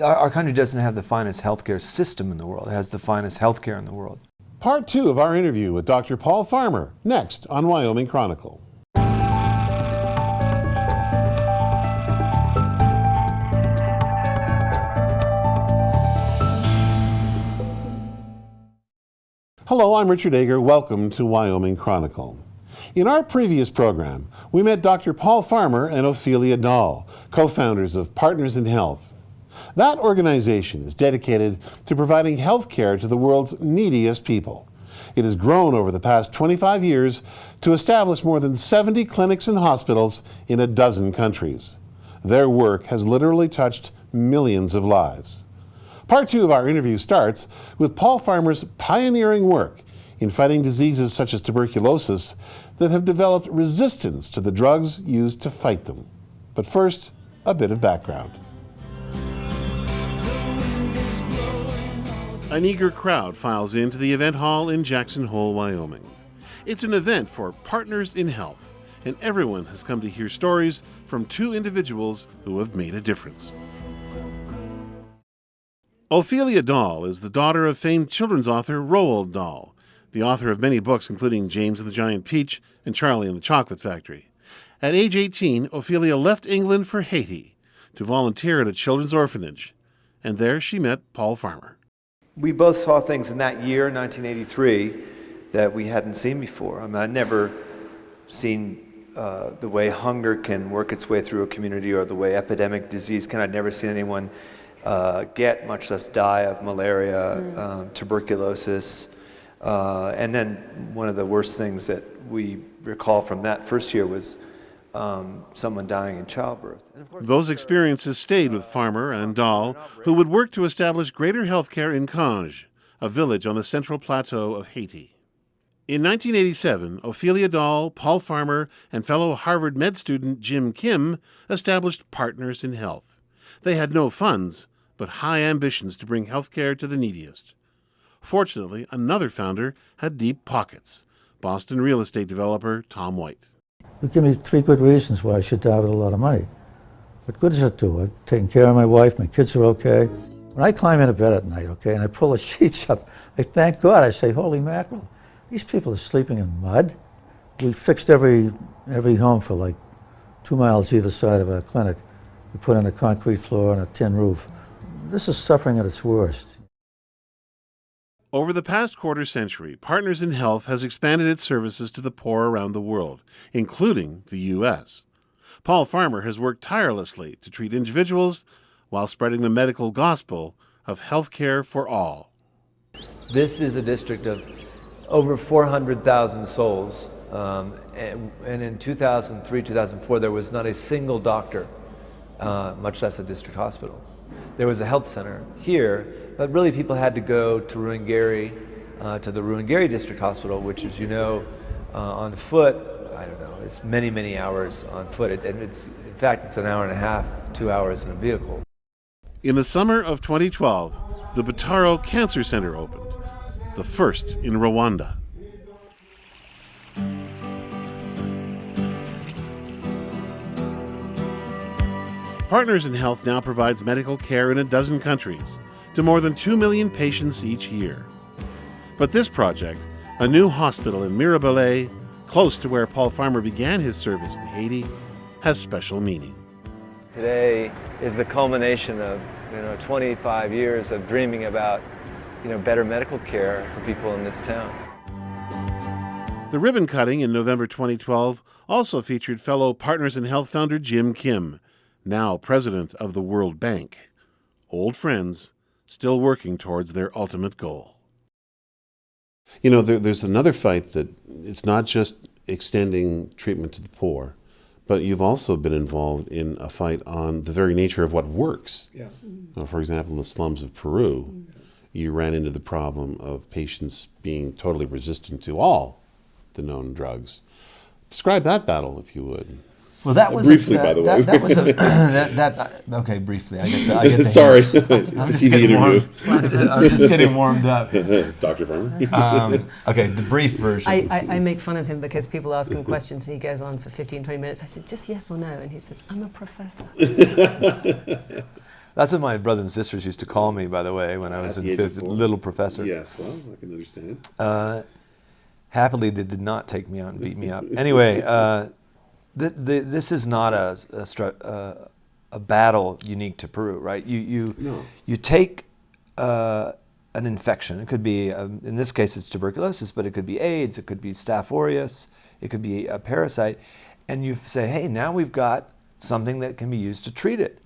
our country doesn't have the finest healthcare system in the world. It has the finest healthcare in the world. Part 2 of our interview with Dr. Paul Farmer, next on Wyoming Chronicle. Hello, I'm Richard Ager. Welcome to Wyoming Chronicle. In our previous program, we met Dr. Paul Farmer and Ophelia Dahl, co-founders of Partners in Health. That organization is dedicated to providing health care to the world's neediest people. It has grown over the past 25 years to establish more than 70 clinics and hospitals in a dozen countries. Their work has literally touched millions of lives. Part 2 of our interview starts with Paul Farmer's pioneering work in fighting diseases such as tuberculosis that have developed resistance to the drugs used to fight them. But first, a bit of background. An eager crowd files into the event hall in Jackson Hole, Wyoming. It's an event for Partners in Health, and everyone has come to hear stories from 2 individuals who have made a difference. Ophelia Dahl is the daughter of famed children's author Roald Dahl, the author of many books including James and the Giant Peach and Charlie and the Chocolate Factory. At age 18, Ophelia left England for Haiti to volunteer at a children's orphanage, and there she met Paul Farmer. We both saw things in that year, 1983, that we hadn't seen before. I mean, I'd never seen the way hunger can work its way through a community or the way epidemic disease can. I'd never seen anyone get, much less die, of malaria, tuberculosis. And then one of the worst things that we recall from that first year was someone dying in childbirth. Those experiences stayed with Farmer and Dahl, who would work to establish greater health care in Cange, a village on the central plateau of Haiti. In 1987, Ophelia Dahl, Paul Farmer, and fellow Harvard med student Jim Kim established Partners in Health. They had no funds, but high ambitions to bring health care to the neediest. Fortunately, another founder had deep pockets, Boston real estate developer Tom White. You give me 3 good reasons why I should die with a lot of money. What good does it do? I've taken care of my wife, my kids are okay. When I climb into bed at night, okay, and I pull the sheets up, I thank God. I say, holy mackerel, these people are sleeping in mud. We fixed every home for like 2 miles either side of our clinic. We put in a concrete floor and a tin roof. This is suffering at its worst. Over the past quarter century, Partners in Health has expanded its services to the poor around the world, including the U.S. Paul Farmer has worked tirelessly to treat individuals while spreading the medical gospel of health care for all. This is a district of over 400,000 souls, and in 2003, 2004, there was not a single doctor, much less a district hospital. There was a health center here, but really people had to go to Ruangeri, to the Ruangeri District Hospital, which, as you know, on foot, I don't know, it's many, many hours on foot. And in fact, it's an hour and a half, 2 hours in a vehicle. In the summer of 2012, the Butaro Cancer Center opened, the first in Rwanda. Partners in Health now provides medical care in a dozen countries to more than 2 million patients each year. But this project, a new hospital in Mirabelais, close to where Paul Farmer began his service in Haiti, has special meaning. Today is the culmination of 25 years of dreaming about better medical care for people in this town. The ribbon cutting in November 2012 also featured fellow Partners in Health founder Jim Kim, now president of the World Bank. Old friends, still working towards their ultimate goal. There's another fight that it's not just extending treatment to the poor, but you've also been involved in a fight on the very nature of what works. Yeah. For example, in the slums of Peru, you ran into the problem of patients being totally resistant to all the known drugs. Describe that battle, if you would. Well, that was briefly, by the way. That was okay. Briefly, I get the Sorry, I'm just getting I'm just getting warmed up. Dr. Farmer. Okay, the brief version. I make fun of him because people ask him questions and he goes on for 15, 20 minutes. I said, just yes or no, and he says, I'm a professor. That's what my brothers and sisters used to call me, by the way, when I was At in the age of fifth, 4? little professor. Yes, well, I can understand. Happily, they did not take me out and beat me up. Anyway, this is not a battle unique to Peru, right? No. You take an infection. It could be, in this case, it's tuberculosis, but it could be AIDS, it could be Staph aureus, it could be a parasite, and you say, hey, now we've got something that can be used to treat it,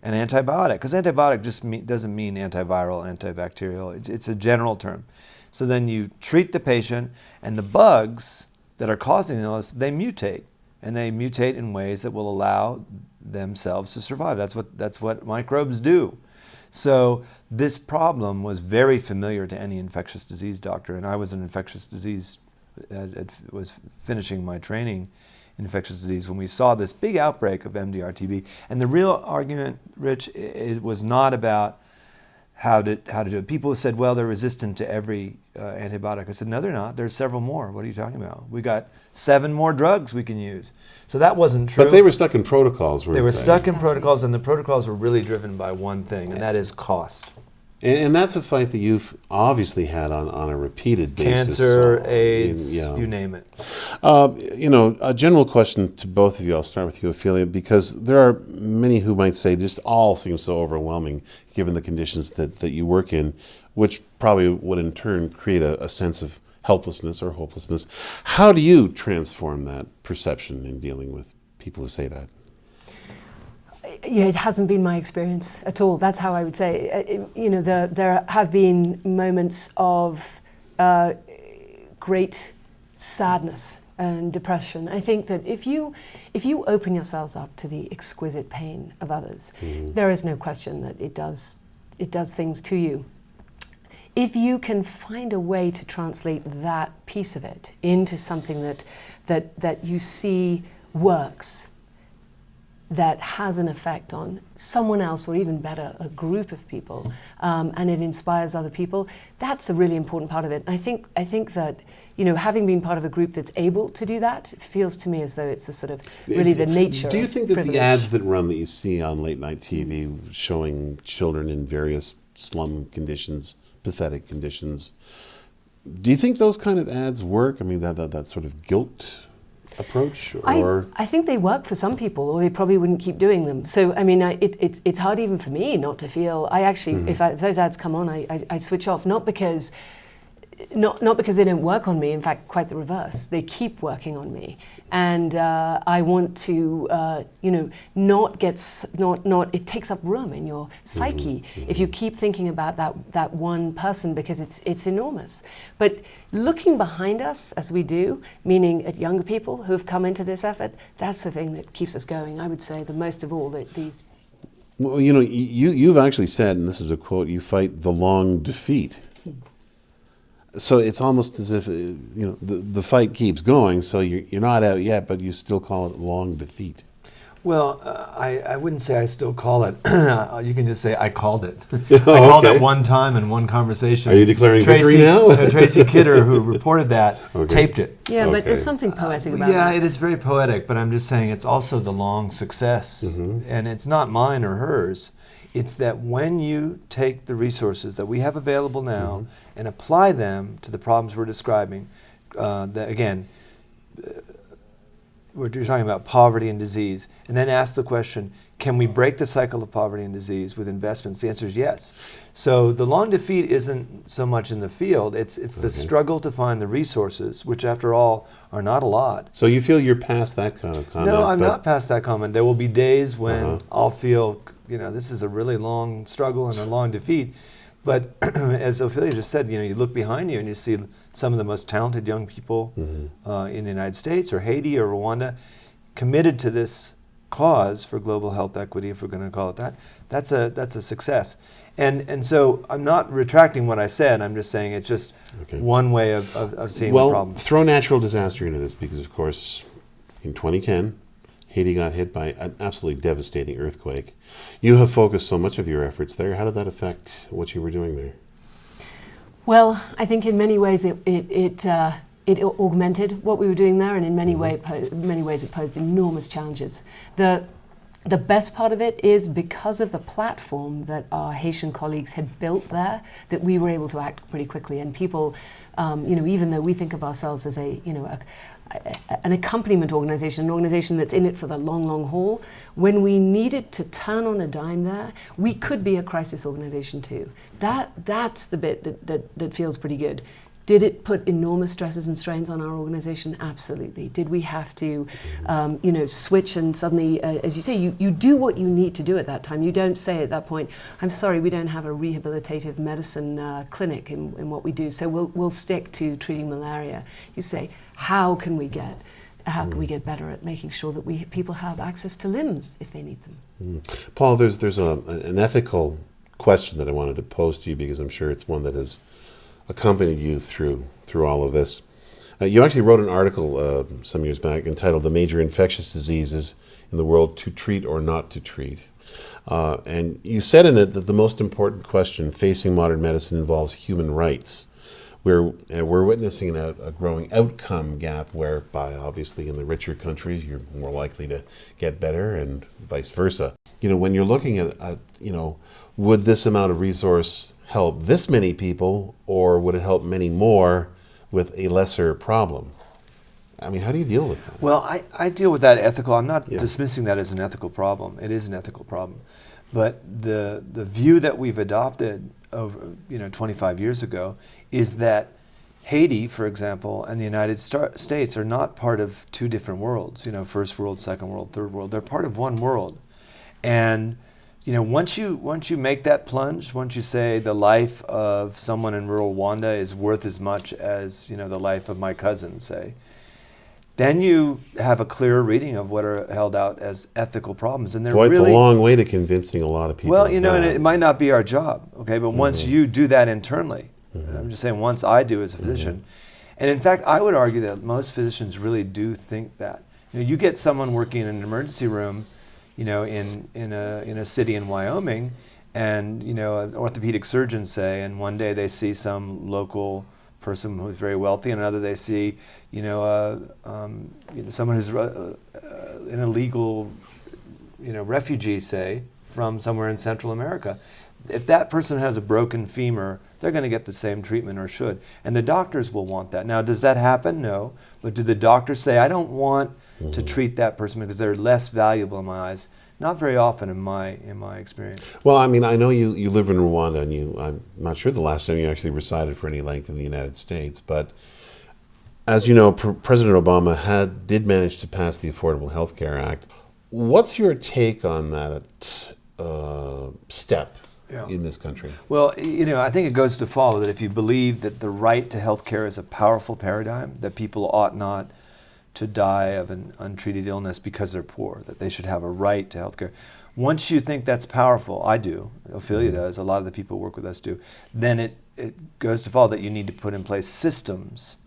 an antibiotic, because antibiotic just doesn't mean antiviral, antibacterial. It's a general term. So then you treat the patient, and the bugs that are causing the illness, they mutate, and they mutate in ways that will allow themselves to survive. That's what microbes do. So this problem was very familiar to any infectious disease doctor, and I was an infectious disease, was finishing my training in infectious disease when we saw this big outbreak of MDR-TB. And the real argument, Rich, it was not about how to do it. People said, well, they're resistant to every antibiotic. I said, no, they're not. There's several more. What are you talking about? We got 7 more drugs we can use. So that wasn't true. But they were stuck in protocols, weren't They were stuck in protocols, and the protocols were really driven by one thing, and that is cost. And that's a fight that you've obviously had on a repeated basis. Cancer, AIDS, you name it. A general question to both of you. I'll start with you, Ophelia, because there are many who might say this all seems so overwhelming given the conditions that you work in, which probably would in turn create a sense of helplessness or hopelessness. How do you transform that perception in dealing with people who say that? Yeah, it hasn't been my experience at all. That's how I would say. There have been moments of great sadness and depression. I think that if you open yourselves up to the exquisite pain of others, there is no question that it does things to you. If you can find a way to translate that piece of it into something that you see works, that has an effect on someone else, or even better, a group of people, and it inspires other people, that's a really important part of it. And I think that, having been part of a group that's able to do that, it feels to me as though it's the sort of really the nature. Do you think that privilege. the ads that run that you see on late night TV showing children in various slum conditions, pathetic conditions, do you think those kind of ads work? I mean, that sort of guilt approach, or I think they work for some people, or they probably wouldn't keep doing them. So I mean, it's hard even for me not to feel. I actually, if those ads come on, I switch off, not because they don't work on me. In fact, quite the reverse. They keep working on me, and I want to, It takes up room in your psyche if you keep thinking about that one person, because it's enormous. But looking behind us as we do, meaning at younger people who have come into this effort, that's the thing that keeps us going. I would say the most of all that these. Well, you've actually said, and this is a quote, you fight the long defeat. So it's almost as if the fight keeps going. So you're not out yet, but you still call it long defeat. Well, I wouldn't say I still call it. You can just say I called it. I called it one time in one conversation. Are you declaring victory now? Tracy Kidder, who reported that, taped it. Yeah, but Okay. there's something poetic about Yeah, that. it is very poetic, but I'm just saying it's also the long success. And it's not mine or hers. It's that when you take the resources that we have available now and apply them to the problems we're describing, we're talking about poverty and disease, and then ask the question, can we break the cycle of poverty and disease with investments? The answer is yes. So the long defeat isn't so much in the field, it's the struggle to find the resources, which after all are not a lot. So you feel you're past that kind of comment? No, I'm not past that comment. There will be days when I'll feel, this is a really long struggle and a long defeat. But as Ophelia just said, you look behind you and you see some of the most talented young people in the United States or Haiti or Rwanda committed to this cause for global health equity, if we're going to call it that. That's a success. And so I'm not retracting what I said. I'm just saying it's just one way of seeing the problem. Well, throw natural disaster into this because, of course, in 2010, Haiti got hit by an absolutely devastating earthquake. You have focused so much of your efforts there. How did that affect what you were doing there? Well, I think in many ways it augmented what we were doing there, and in many ways it posed enormous challenges. The The best part of it is because of the platform that our Haitian colleagues had built there, that we were able to act pretty quickly. And people, even though we think of ourselves as an accompaniment organization, an organization that's in it for the long, long haul, when we needed to turn on a dime there, we could be a crisis organization too. That's the bit that feels pretty good. Did it put enormous stresses and strains on our organization? Absolutely. Did we have to, switch and suddenly, as you say, you do what you need to do at that time. You don't say at that point, I'm sorry, we don't have a rehabilitative medicine clinic in what we do, so we'll stick to treating malaria. You say, how can we get better at making sure that people have access to limbs if they need them? Paul, there's an ethical question that I wanted to pose to you, because I'm sure it's one that has accompanied you through all of this. You actually wrote an article some years back entitled "The Major Infectious Diseases in the World to Treat or Not to Treat." And you said in it that the most important question facing modern medicine involves human rights. We're witnessing a growing outcome gap, whereby obviously in the richer countries you're more likely to get better and vice versa. When you're looking at would this amount of resource help this many people, or would it help many more with a lesser problem? I mean, how do you deal with that? Well, I deal with that ethical. I'm not dismissing that as an ethical problem. It is an ethical problem. But the view that we've adopted over 25 years ago is that Haiti, for example, and the United States are not part of two different worlds, first world, second world, third world. They're part of one world. And once you make that plunge, once you say the life of someone in rural Rwanda is worth as much as the life of my cousin, say, then you have a clearer reading of what are held out as ethical problems. And Boy, it's a long way to convincing a lot of people. Well, and it might not be our job, okay? But once you do that internally, I'm just saying once I do as a physician, and in fact, I would argue that most physicians really do think that. You get someone working in an emergency room, in a city in Wyoming, and an orthopedic surgeon, say, and one day they see some local person who's very wealthy, and another they see someone who's an illegal refugee, say, from somewhere in Central America. If that person has a broken femur, they're going to get the same treatment, or should. And the doctors will want that. Now, does that happen? No. But do the doctors say, I don't want to treat that person because they're less valuable in my eyes? Not very often in my experience. Well, I mean, I know you live in Rwanda, and I'm not sure the last time you actually resided for any length in the United States, but as you know, President Obama did manage to pass the Affordable Health Care Act. What's your take on that step in this country? Well, I think it goes to follow that if you believe that the right to health care is a powerful paradigm, that people ought not to die of an untreated illness because they're poor, that they should have a right to health care. Once you think that's powerful, I do, Ophelia does, a lot of the people who work with us do, then it goes to follow that you need to put in place systems,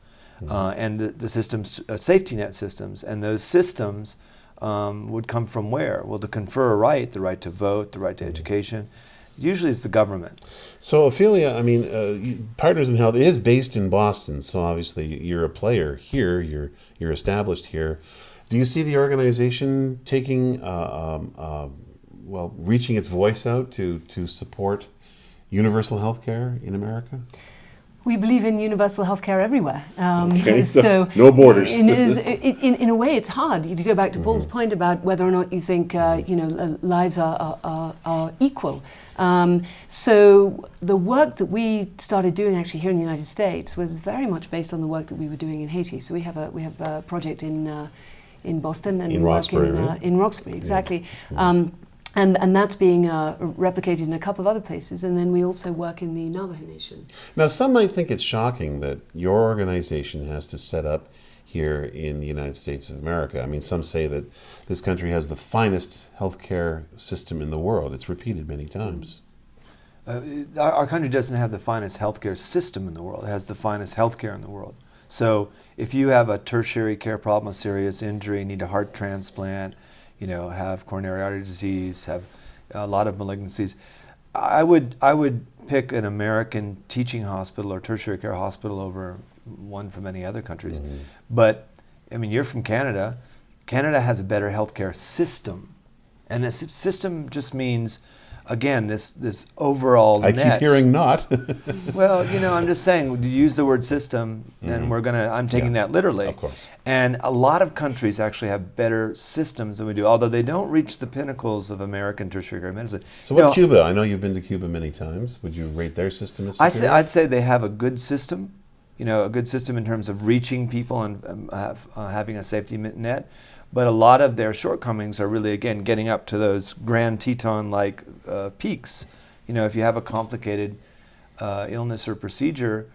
and the systems, safety net systems, and those systems would come from where? Well, to confer a right, the right to vote, the right to education. Usually it's the government. So, Ophelia, I mean, Partners in Health is based in Boston, so obviously you're a player here, you're established here. Do you see the organization taking, reaching its voice out to support universal health care in America? We believe in universal health care everywhere. So no borders. In a way, it's hard. To go back to Paul's point about whether or not you think lives are equal. So the work that we started doing actually here in the United States was very much based on the work that we were doing in Haiti. So we have a project in Boston, and in we Roxbury, work right? in Roxbury, exactly. Yeah. And that's being replicated in a couple of other places, and then we also work in the Navajo Nation. Now, some might think it's shocking that your organization has to set up here in the United States of America. I mean, some say that this country has the finest healthcare system in the world. It's repeated many times. Our country doesn't have the finest healthcare system in the world. It has the finest healthcare in the world. So if you have a tertiary care problem, a serious injury, need a heart transplant, have coronary artery disease, have a lot of malignancies, I would pick an American teaching hospital or tertiary care hospital over one from any other countries. But I mean, you're from Canada. Canada has a better healthcare system And a system just means, again, this overall I net. keep hearing not. Well, I'm just saying, you use the word system, and I'm taking that literally. Of course. And a lot of countries actually have better systems than we do, although they don't reach the pinnacles of American tertiary care medicine. So what Cuba? I know you've been to Cuba many times. Would you rate their system as superior? I'd say they have a good system, a good system in terms of reaching people and having a safety net. But a lot of their shortcomings are really, again, getting up to those Grand Teton-like peaks. If you have a complicated illness or procedure,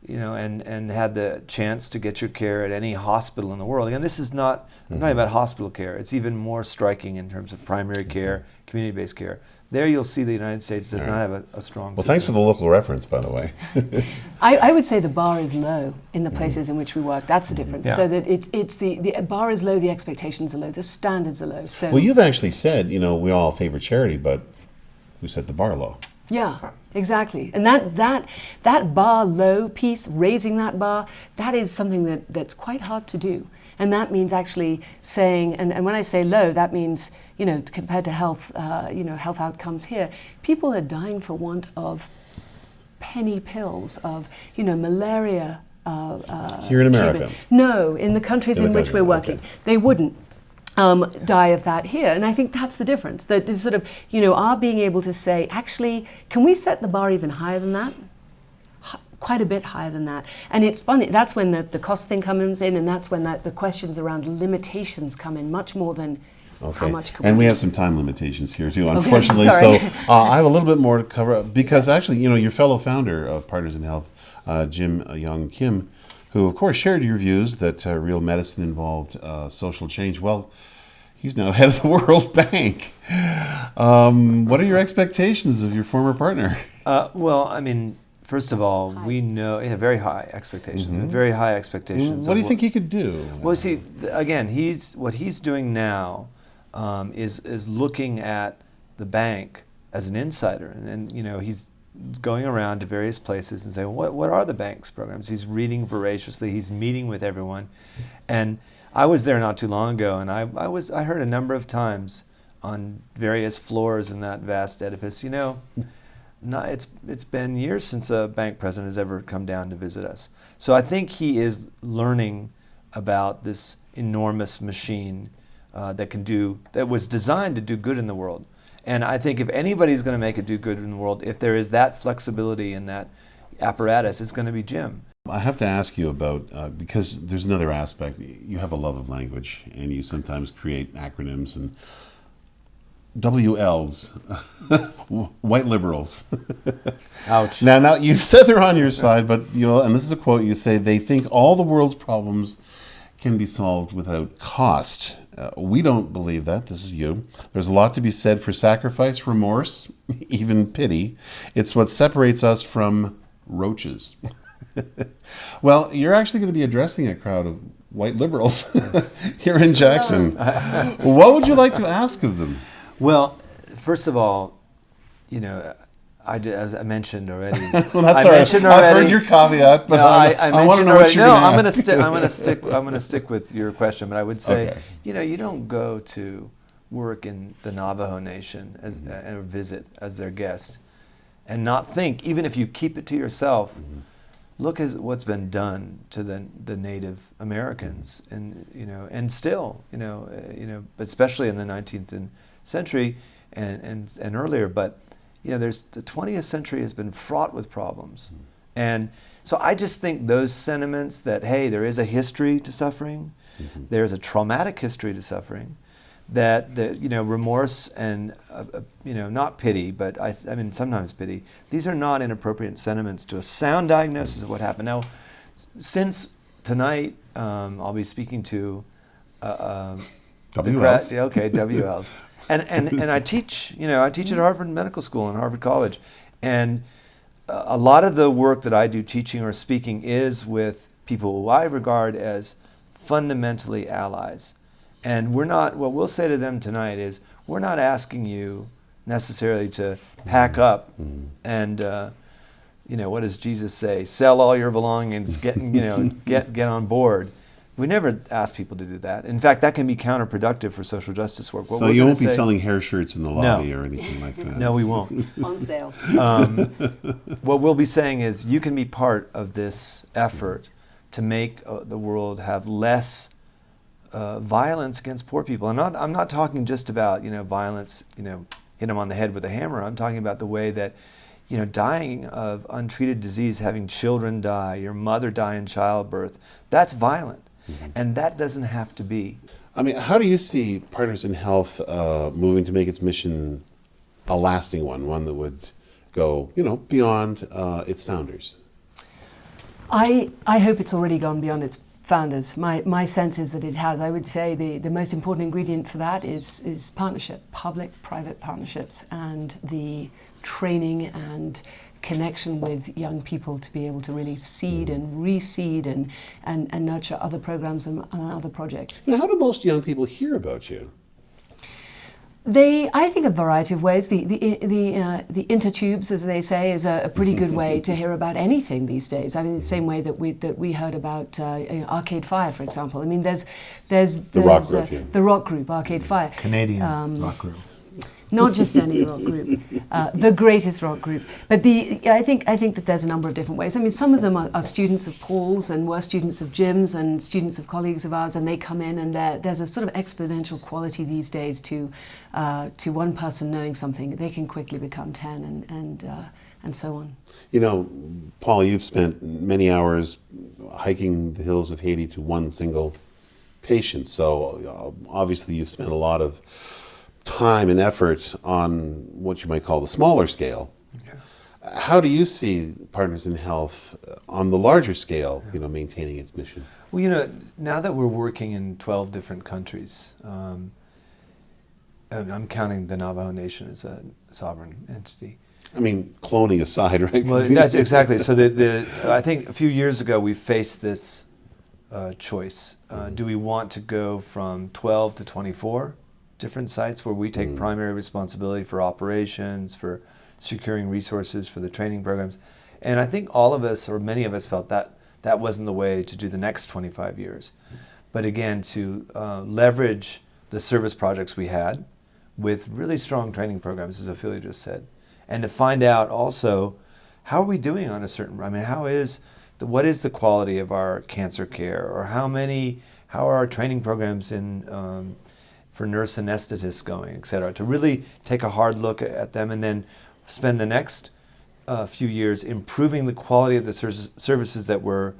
and had the chance to get your care at any hospital in the world. Again, this is not, I'm talking about hospital care. It's even more striking in terms of primary care, community-based care. There you'll see the United States does not have a strong system. Thanks for the local reference, by the way. I would say the bar is low in the places in which we work. That's the difference. Yeah. So that it's the bar is low, the expectations are low, the standards are low. So Well, you've actually said, we all favor charity, but we set the bar low. yeah, exactly. And that bar low piece, raising that bar, that is something that's quite hard to do. And that means actually saying, and when I say low, that means, compared to health, health outcomes here, people are dying for want of penny pills, of, malaria. Here in America? treatment. No, in the countries In the in which country, we're working. okay. They wouldn't. Die of that here. And I think that's the difference. That is sort of, our being able to say, actually, can we set the bar even higher than that? Quite a bit higher than that. And it's funny, that's when the cost thing comes in, and that's when the questions around limitations come in much more than how much can And we do. have some time limitations here too, Okay, unfortunately. sorry. So I have a little bit more to cover up because actually, your fellow founder of Partners in Health, Jim Young Kim, who of course shared your views that real medicine involved social change. Well, he's now head of the World Bank. What are your expectations of your former partner? First of all, we know very high expectations. Very high expectations. What do you think he could do? Well, see, again, what he's doing now is looking at the bank as an insider, and he's going around to various places and saying, what are the bank's programs? He's reading voraciously. He's meeting with everyone, and I was there not too long ago, and I heard a number of times on various floors in that vast edifice, it's been years since a bank president has ever come down to visit us. So I think he is learning about this enormous machine that was designed to do good in the world. And I think if anybody's going to make it do good in the world, if there is that flexibility in that apparatus, it's going to be Jim. I have to ask you about, because there's another aspect. You have a love of language, and you sometimes create acronyms and WLs, white liberals. Ouch. Now you've said they're on your side, but and this is a quote, you say, they think all the world's problems can be solved without cost. We don't believe that. This is you. There's a lot to be said for sacrifice, remorse, even pity. It's what separates us from roaches. Well, you're actually going to be addressing a crowd of white liberals here in Jackson. What would you like to ask of them? Well, first of all, as I mentioned already. Well, that's I all right. mentioned I've already. heard your caveat, but No, I want to know what you're No, going to ask. I'm going to stick with your question, but I would say, Okay. you don't go to work in the Navajo Nation and visit as their guest, and not think, even if you keep it to yourself. Look at what's been done to the Native Americans, and still, especially in the 19th century and earlier. But there's the 20th century has been fraught with problems, and so I just think those sentiments that hey, there is a history to suffering, there's a traumatic history to suffering, that the remorse and not pity, but I mean sometimes pity. These are not inappropriate sentiments to a sound diagnosis of what happened. Now, since tonight, I'll be speaking to WLs. WLs, and I teach. I teach at Harvard Medical School and Harvard College, and a lot of the work that I do, teaching or speaking, is with people who I regard as fundamentally allies. And what we'll say to them tonight is, we're not asking you necessarily to pack up and, what does Jesus say? Sell all your belongings, get on board. We never ask people to do that. In fact, that can be counterproductive for social justice work. What So we're you gonna won't be say- selling hair shirts in the lobby or anything like that. No, we won't. On sale. What we'll be saying is you can be part of this effort to make the world have less violence against poor people. I'm not talking just about violence, hit them on the head with a hammer. I'm talking about the way that dying of untreated disease, having children die, your mother die in childbirth, that's violent. And that doesn't have to be. I mean, how do you see Partners in Health moving to make its mission a lasting one that would go, beyond its founders? I hope it's already gone beyond its founders. My sense is that it has. I would say the most important ingredient for that is partnership, public-private partnerships, and the training and connection with young people to be able to really seed and reseed and nurture other programs and other projects. Now, how do most young people hear about you? I think a variety of ways. The intertubes, as they say, is a pretty good way to hear about anything these days. I mean, the same way that we heard about Arcade Fire, for example. I mean, there's rock group, yeah. the rock group, Arcade Fire. Canadian rock group. Not just any rock group, the greatest rock group. But I think that there's a number of different ways. I mean, some of them are students of Paul's and were students of Jim's and students of colleagues of ours, and they come in, and there's a sort of exponential quality these days to one person knowing something. They can quickly become 10 and so on. Paul, you've spent many hours hiking the hills of Haiti to one single patient, so obviously you've spent a lot of time and effort on what you might call the smaller scale. Yeah. How do you see Partners in Health on the larger scale, maintaining its mission? Well, now that we're working in 12 different countries, and I'm counting the Navajo Nation as a sovereign entity. I mean, cloning aside, right? Well, that's exactly. So I think a few years ago we faced this choice. Do we want to go from 12 to 24? Different sites where we take primary responsibility for operations, for securing resources, for the training programs. And I think all of us, or many of us, felt that that wasn't the way to do the next 25 years. But again, to leverage the service projects we had with really strong training programs, as Ophelia just said, and to find out also, how are we doing on a certain, what is the quality of our cancer care, or how are our training programs in for nurse anesthetists going, et cetera, to really take a hard look at them and then spend the next few years improving the quality of the services that we're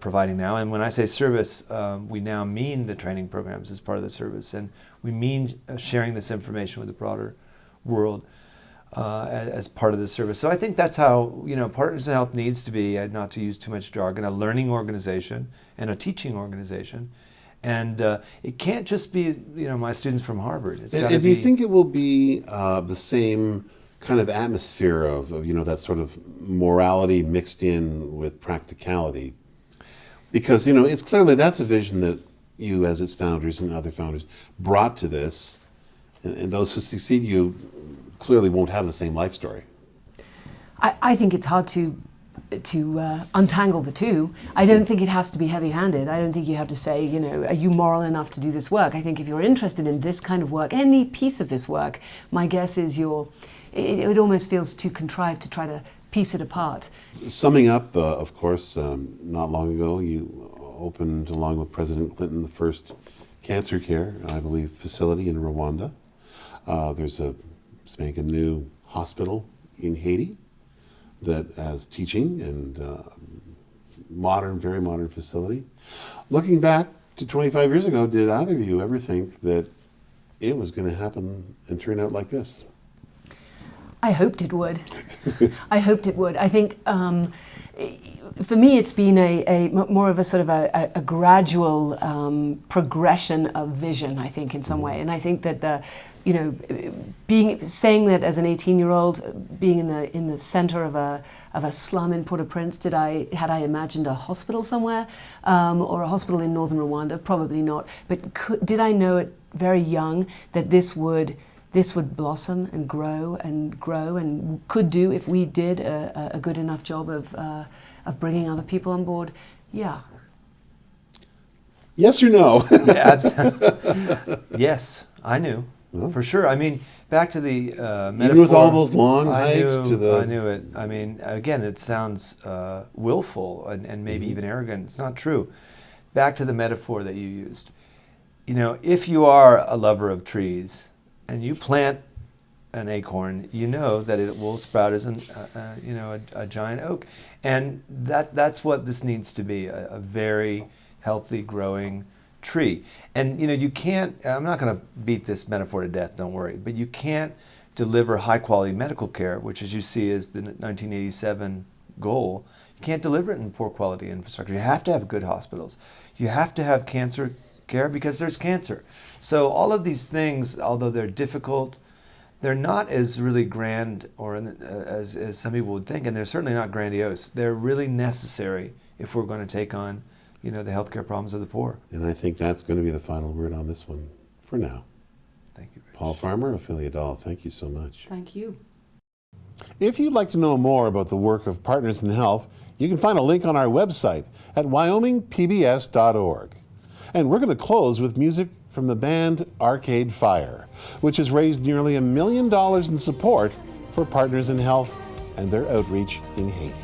providing now. And when I say service, we now mean the training programs as part of the service, and we mean sharing this information with the broader world as part of the service. So I think that's how Partners in Health needs to be, not to use too much jargon, a learning organization and a teaching organization. And it can't just be, my students from Harvard. It's gotta and do be. you think it will be the same kind of atmosphere of that sort of morality mixed in with practicality? Because, it's clearly that's a vision that you, as its founders and other founders, brought to this. And those who succeed you clearly won't have the same life story. I think it's hard to untangle the two. I don't think it has to be heavy-handed. I don't think you have to say, are you moral enough to do this work? I think if you're interested in this kind of work, any piece of this work, my guess is it almost feels too contrived to try to piece it apart. Summing up, of course, not long ago, you opened, along with President Clinton, the first cancer care, I believe, facility in Rwanda. There's a spanking new hospital in Haiti that has teaching and very modern facility. Looking back to 25 years ago, did either of you ever think that it was going to happen and turn out like this? I hoped it would. I hoped it would. I think for me it's been a more of a sort of a gradual progression of vision, I think, in some way. And I think that saying that as an 18-year-old, being in the center of a slum in Port-au-Prince, had I imagined a hospital somewhere or a hospital in northern Rwanda? Probably not. But did I know it very young that this would blossom and grow and could do if we did a good enough job of bringing other people on board? Yeah. Yes or no? Yeah, yes, I knew for sure. I mean, back to the metaphor. Even with all those long I hikes knew, to the. I knew it. I mean, again, it sounds willful and maybe even arrogant. It's not true. Back to the metaphor that you used. You know, if you are a lover of trees and you plant an acorn, you know that it will sprout as a giant oak, and that's what this needs to be, a very healthy growing tree. And you know, you can't, I'm not going to beat this metaphor to death, don't worry, but you can't deliver high quality medical care, which as you see is the 1987 goal. You can't deliver it in poor quality infrastructure. You have to have good hospitals. You have to have cancer care because there's cancer. So all of these things, although they're difficult, they're not as really grand or as some people would think, and they're certainly not grandiose. They're really necessary if we're going to take on, you know, the healthcare problems of the poor. And I think that's going to be the final word on this one for now. Thank you, Rich. Paul Farmer, Ophelia Dahl, thank you so much. Thank you. If you'd like to know more about the work of Partners in Health, you can find a link on our website at wyomingpbs.org. And we're going to close with music from the band Arcade Fire, which has raised nearly $1 million in support for Partners in Health and their outreach in Haiti.